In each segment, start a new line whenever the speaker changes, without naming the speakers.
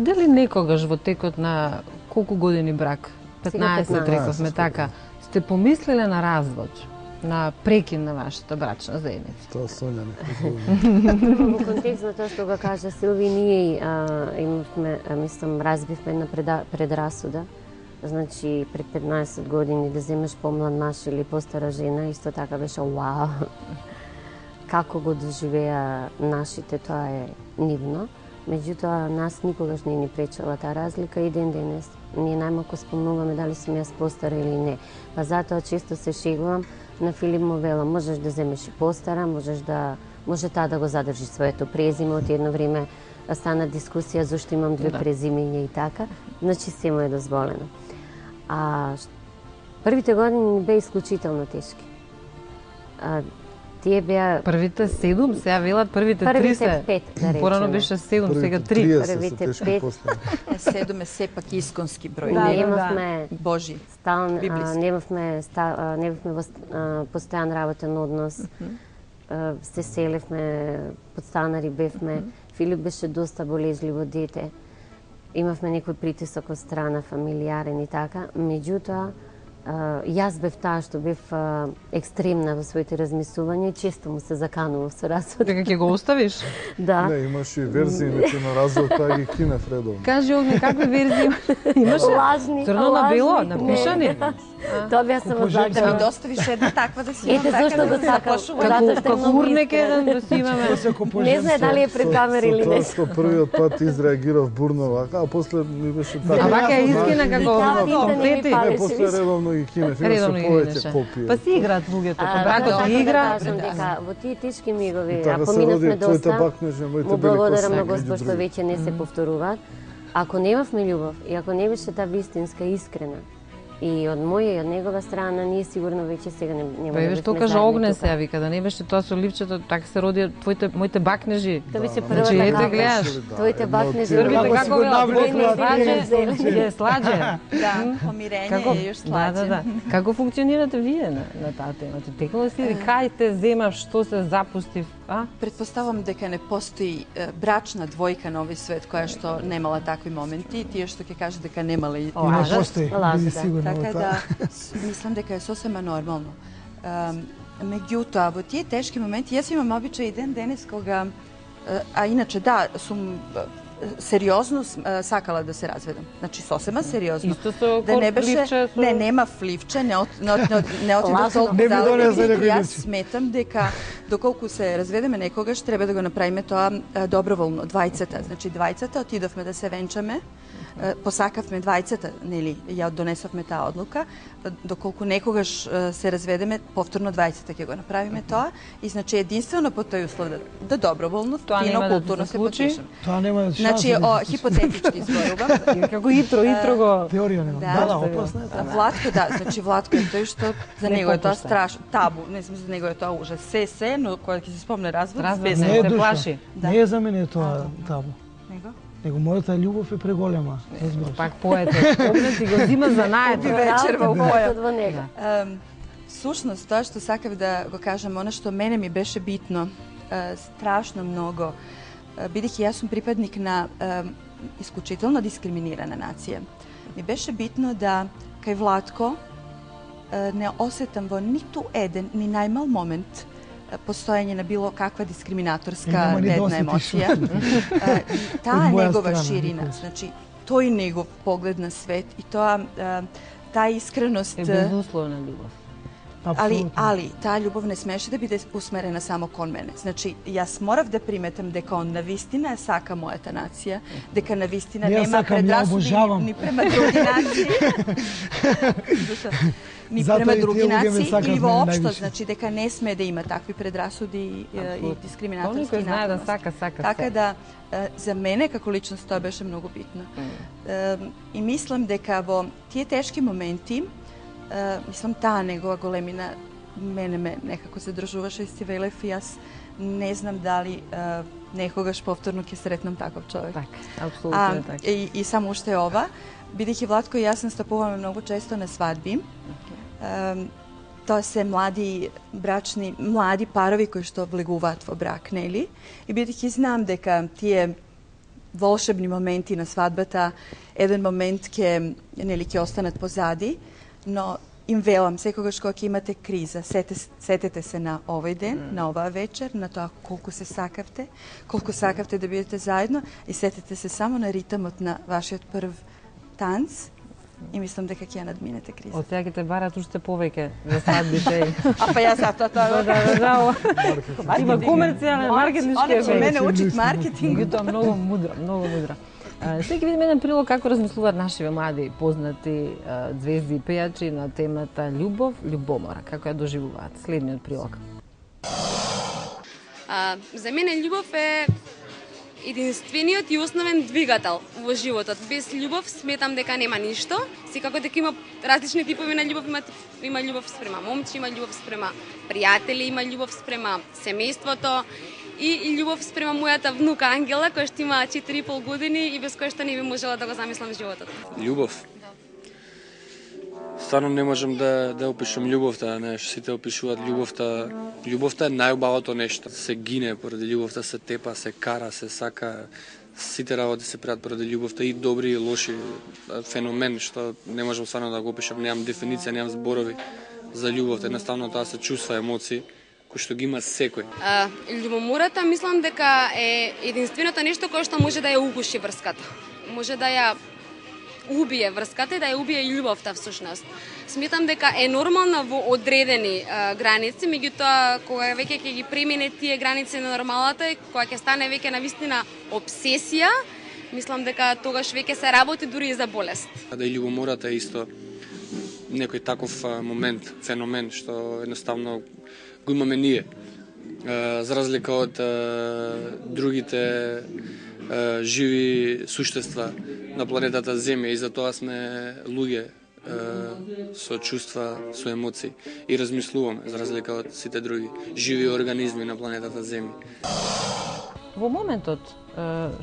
Дали некогаш во текот на колку години брак? 15 рековме така. Сте помислиле на развод? На прекин на вашата брачна заедница?
Тоа Сонја не
Во контекст на тоа што го кажа Силви, ние имавме, мислам, разбивме една предрасуда. Значи, пред 15 години да земеш помлад маж или постара жена, исто така беше вау. Како го доживеа нашите, тоа е нивно. Меѓутоа, нас никогаш не ни пречела таа разлика и ден денес. Ние најмалку спомнуваме дали сум јас постара или не. Па затоа често се шегувам на Филип му вела, можеш да земеш и постара, може таа да го задржи своето презиме. Од едно време стана дискусија зашто имам две презимења и така. Значи, се му е дозволено. Првите години беа исклучително тешки. Тие беа...
Првите 7, сега велат првите 3 се.
Првите 5, да речеме.
Порано беше 7, сега 3.
Првите 5.
7 е сепак исконски број.
Немавме
Божи.
Немавме постојан работен однос. Се селевме, подстанари бевме. Филип беше доста болежливо дете. Имавме некој притисок од страна фамилијарен и така. Меѓутоа, јас бев таа што бев екстремна во своите размислувања и често му се заканував со развод.
Дека ќе го оставиш?
Да.
Не, имаш и верзии на развод, таа ги кинев редовно.
Кажи Огне, какви верзии имаше?
Лажни.
Црно на бело, напишани?
Тоа беа само
Да ми
закана.
доставиш една таква да си имам
Ете зашто го сакам.
Како урнек еден да си имаме.
Не знае дали е пред камера или не.
Тоа што првиот пат изреагирав бурно вака, а после ми беше така.
А вака е искрена како конфети.
Не, после редовно ги кинев, имаше повеќе копија.
Па си играат луѓето, по бракот се игра.
Да кажам дека во тие тешки мигови,
Така
ако
се
минавме
роди твоите
доста,
бакнежи, моите
му
бели
благодарам
коси
на
меѓу
Господ што
други.
веќе не се повторуваат. Ако немавме љубов и ако не беше таа вистинска, искрена, и од моја и од негова страна, ние сигурно веќе сега нема
Па
да
еве што
бевме
кажа
заедно
Огне
тука.
се вика, да не беше тоа со ливчето, така се роди моите бакнежи.
Тоа беше
Значи,
првата
ете
капа.
гледаш.
Твоите бакнежи.
Првите
Како
како
си го
го
навлекла,
сладже, сладже.
Да, помирење
Како
е још сладже.
да. Како функционирате вие на таа тема? Текнало си кај те земав, што се запустив, а?
Предпоставам дека не постои брачна двојка на овој свет која што немала такви моменти и тие што ќе кажат дека немала и
О, а,
постои,
лажат,
биди
да.
сигурна во
Така
тоа.
да, мислам дека е сосема нормално. Меѓутоа, во тие тешки моменти, јас имам обичај и ден денес кога, а иначе да, сум сериозно сакала да се разведам. Значи, сосема сериозно.
Исто со
Да не беше,
ливче, со...
не, нема фливче, не отидов
Лажно.
толку
Не ми донесе
далеко.
некој
Јас
ливче.
сметам дека доколку се разведеме некогаш, треба да го направиме тоа доброволно, двајцата. Значи, двајцата отидовме да се венчаме, посакавме двајцата, нели, ја донесовме таа одлука, доколку некогаш се разведеме, повторно двајцата ќе го направиме тоа и значи единствено по тој услов да доброволно,
Тоа
фино,
нема да
културно
се
се
случи.
потпишеме.
Тоа нема шанса.
Значи, хипотетички зборувам.
Како Итро го...
Теорија нема.
Да,
Да, опасно е тоа.
Владко, да, значи Владко е тој што за
Не
него е тоа
попушта.
страшно, табу, не знам за него е тоа ужас. Се, но кога ќе се спомне развод,
Развод
без
не
Не е
се
душа.
плаши.
Да.
Не е за мене тоа табу.
него.
Него мојата љубов е преголема. Разбираш?
Пак поете. Огне ти го зима за најдо.
вечер во боја.
Во него.
Сушност, тоа што сакав да го кажам, она што мене ми беше битно, страшно многу, бидејќи јас сум припадник на исклучително дискриминирана нација. Ми беше битно да кај Владко не осетам во ниту еден, ни најмал момент постојање на било каква дискриминаторска
Нема ни да
недна
осетиш.
емоција. И таа
Од моја
негова
страна,
ширина,
никогаш.
значи тој негов поглед на свет и тоа таа искреност,
Е безусловна љубов.
али таа љубов не смеше да биде усмерена само кон мене. Значи, јас морав да приметам дека он навистина ја сака мојата нација, дека навистина
Не ја
нема
сакам, ја
предрасуди
обожавам.
ни према други нации. Ни
Затоа
према
и
други
тие луѓе ме
нации
сакат
или
мене
воопшто,
највише.
значи дека не смее да има такви предрасуди и
Апсолутно.
дискриминаторски
Тој кој знае да
наклоности.
сака
Така
се.
да, за мене како личност тоа беше многу битно. И мислам дека во тие тешки моменти, мислам таа негова големина мене ме некако задржуваше и си велев и јас не знам дали некогаш повторно ќе сретнам таков човек.
Така, апсолутно е така.
И само уште ова, бидејќи Владко и јас настапуваме многу често на свадби. Тоа се млади млади парови кои што влегуваат во брак, нели? И бидејќи знам дека тие волшебни моменти на свадбата, еден момент ќе останат позади, но им велам, секогаш кога ќе имате криза, сетете се на овој ден, на оваа вечер, на тоа колку сакавте да бидете заедно и сетете се само на ритмот на вашиот прв танц и мислам дека ќе ја надминете криза.
Од сега ќе те барат уште повеќе за свадбите.
А па јас затоа
Да. Има комерцијален маркетиншки ефект.
Она мене учит маркетинг.
Тоа многу мудро. Сега ќе видиме еден прилог како размислуваат нашиве млади познати звезди и пејачи на темата љубов, љубомора, како ја доживуваат. Следниот прилог.
За мене љубов е единствениот и основен двигател во животот. Без љубов сметам дека нема ништо. Секако дека има различни типови на љубов, има љубов спрема момче, има љубов спрема пријатели, има љубов спрема семејството и љубов спрема мојата внука Ангела, која што има 4,5 години и без која што не би можела да го замислам животот.
Љубов. Стварно не можам да опишам љубовта, сите опишуваат љубовта. Љубовта е најубавото нешто. Се гине поради љубовта, се тепа, се кара, се сака. Сите работи се прават поради љубовта, и добри и лоши. Феномен што не можам стварно да го опишам, немам дефиниција, немам зборови за љубовта. Едноставно тоа се чувства, емоции кои што ги има секој.
Љубомората мислам дека е единственото нешто кое што може да ја угуши врската. Може да ја убие врската и да ја убие и љубовта всушност. Сметам дека е нормална во одредени граници, меѓутоа кога веќе ќе ги премине тие граници на нормалата и кога ќе стане веќе навистина обсесија, мислам дека тогаш веќе се работи дури и за болест.
Да и љубомората е исто некој таков момент, феномен што едноставно го имаме ние. За разлика од другите живи суштества на планетата Земја, и затоа сме луѓе со чувства, со емоции и размислуваме за разлика од сите други живи организми на планетата Земја.
Во моментот,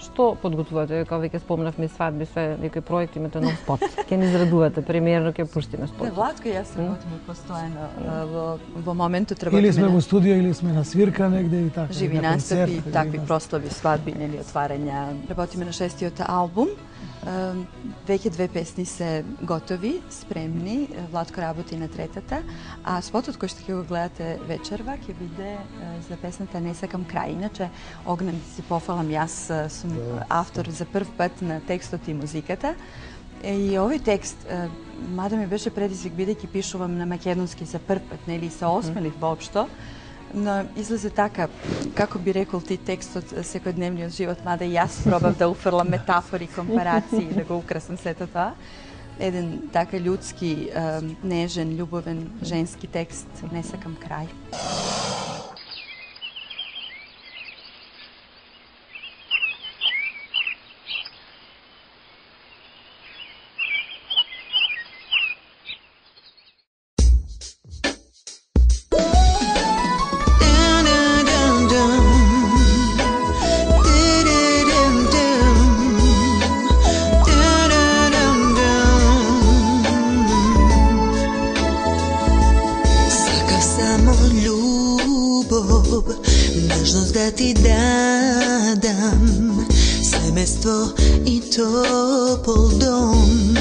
што подготвувате? Кога веќе спомнавме свадби, све некои проекти, имате нов спот. Ќе ни израдувате, премиерно ќе пуштиме спот.
Владко и јас работиме постојано во моментот работиме.
Или сме во студио, или сме на свирка негде и така.
Живи настапи, такви прослави, свадби, нели отварања. Работиме на 6-тиот албум. Веќе 2 песни се готови, спремни. Владко работи на 3-та, а спотот кој што ќе го гледате вечерва ќе биде за песната Не сакам крај. Иначе Огнен си пофалам, јас сум автор за прв пат на текстот и музиката. И овој текст, мада ми беше предизвик бидејќи пишувам на македонски за прв пат, нели се осмелив воопшто. Но излезе така, како би рекол ти, текстот секојдневниот живот, мада и јас пробав да уфрлам метафори, компарации, да го украсам сето тоа. Еден така људски, нежен, љубовен, женски текст, Не сакам крај.
Нежност да ти дадам, семејство и топол дом,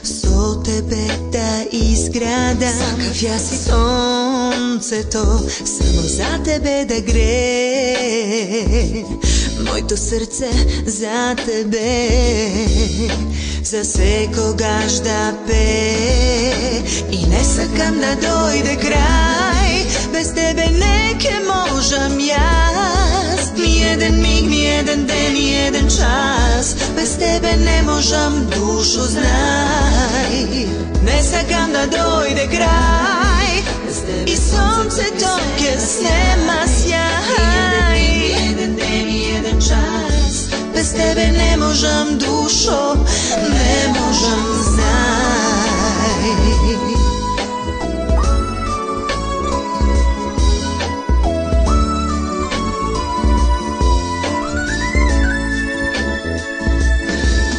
со тебе да изградам. Сакав јас и сонцето, само за тебе да гре, моето срце за тебе, за секогаш да пее. И не сакам да дојде крај, без тебе не ке можам јас. Ни еден миг, ни еден ден, ни еден час, без тебе не можам, душо знај. Не сакам да дојде крај, и сонцето ке снема сјај. Ни еден ден, ни еден час, без тебе не можам, душо, не можам, знај.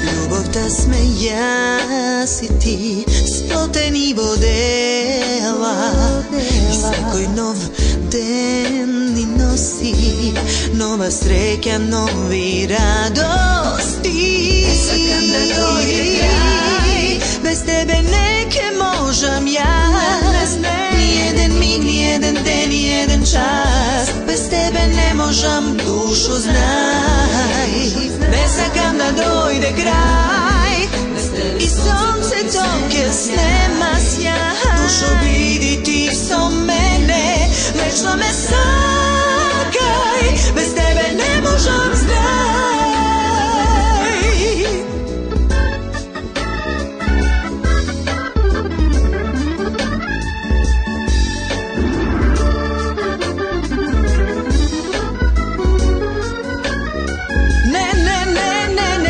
Љубовта сме јас и ти, сплотени во дела, и секој нов ден ни носи месеци, нова среќа, нови радости. Не сакам да дојде крај, без тебе не ке можам јас. Ни еден миг, ни еден ден, ни еден час, без тебе не можам, душо знај. Не сакам да дојде крај, и сонцето ке снема сјај. Душо биди ти со мене, вечно ме сакај, без тебе не можам, знај.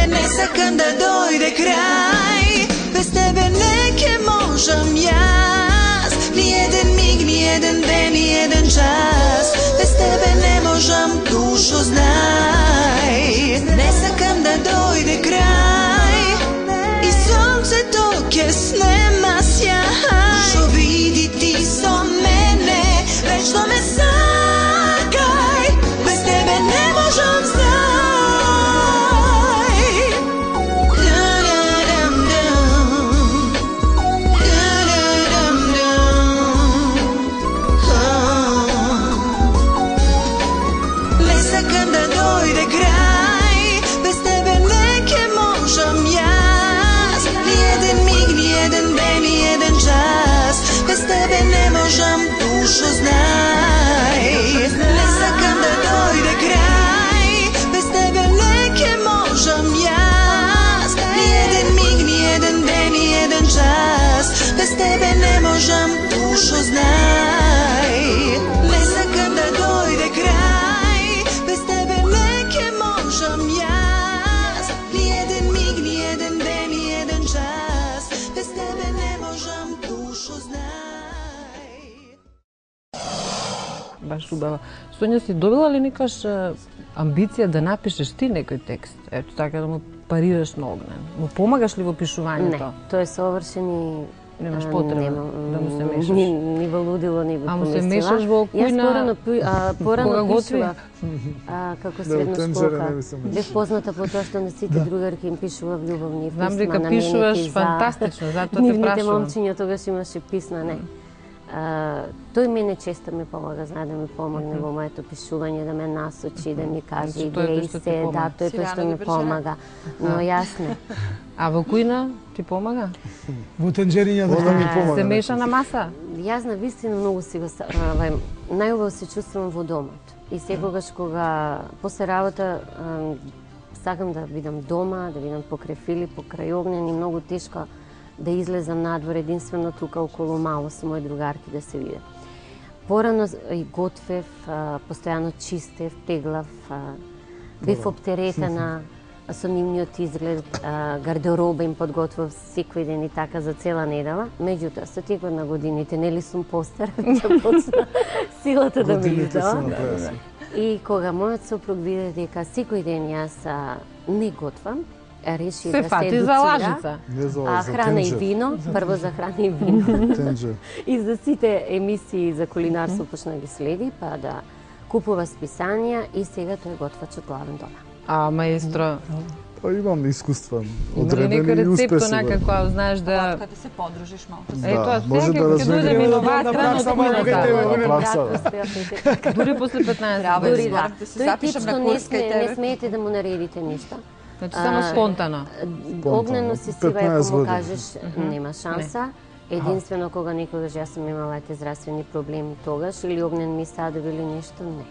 Не сакам да дојде крај, без тебе не ке можам јас. Ни еден миг, ни еден ден, ни еден час, без тебе не можам, душо знај. Не сакам да дојде крај, и сонцето ке снема сјај. Шо види ти со мене, вечно ме сакај, без тебе не можам, знај. Без тебе не можам, душо знај. Не сакам да дојде крај, без тебе не ке можам јас. Ни еден миг, ни еден ден, ни еден час, без тебе не можам, душо знај. Не сакам да дојде крај, без тебе не ке можам јас. Ни еден миг, ни еден ден, ни еден час, без тебе не можам, душо знај.
Баш убава. Сонја, си добила ли некаш амбиција да напишеш ти некој текст? Ето така да му парираш на Огнен. Му помагаш ли во пишувањето?
Не, тој е совршен.
Немаш потреба да му се мешаш.
Ни во лудило, ни во помислила.
А му се мешаш во кујна?
Јас порано пишував како средношколка. Бев позната по тоа што на сите другарки им пишував љубовни писма.
Знам дека пишуваш фантастично, затоа те прашувам.
Нивните момчиња тогаш имаше писма, не. Тој мене често ми помага, знае да ми помогне во моето пишување, да ме насочи, да ми каже идеи се, да, тој што ми помага. Но јас не.
А во кујна ти помага?
Во тенџериња да ми помага.
Се меша на маса?
Јас на вистина многу си го најубаво се чувствувам во домот. И секогаш кога после работа сакам да бидам дома, да бидам покрај Филип, покрај Огнен, и многу тешко да излезам надвор, единствено тука околу мало со мои другарки да се виде. Порано и готвев, постојано чистев, теглав, бев оптеретена со нивниот изглед, гардероба им подготвив секој ден и така за цела недела. Меѓутоа, со текот на годините, нели сум постар, ќе почна силата да ми издава. И кога мојот сопруг виде дека секој ден јас не готвам, реши да се едуцира. Храна и вино, прво за храна и вино. И за сите емисии за кулинарство почна ги следи, па да купува списанија и сега тој е готвач од главен дома.
А маестро?
Па имам искуства,
одредени и успесни. Има ли некој рецепт онака која знаеш да...
Кога се подружиш малку?
Да, може да разведем.
Ќе дури после 15
години. Да. Тој тип што не смеете да му наредите ништо.
Значи само спонтано.
Огнено си сива, ако му кажеш, нема шанса. Единствено кога некогаш јас сум имала здравствени проблеми тогаш или Огнен ми садов или нешто, не.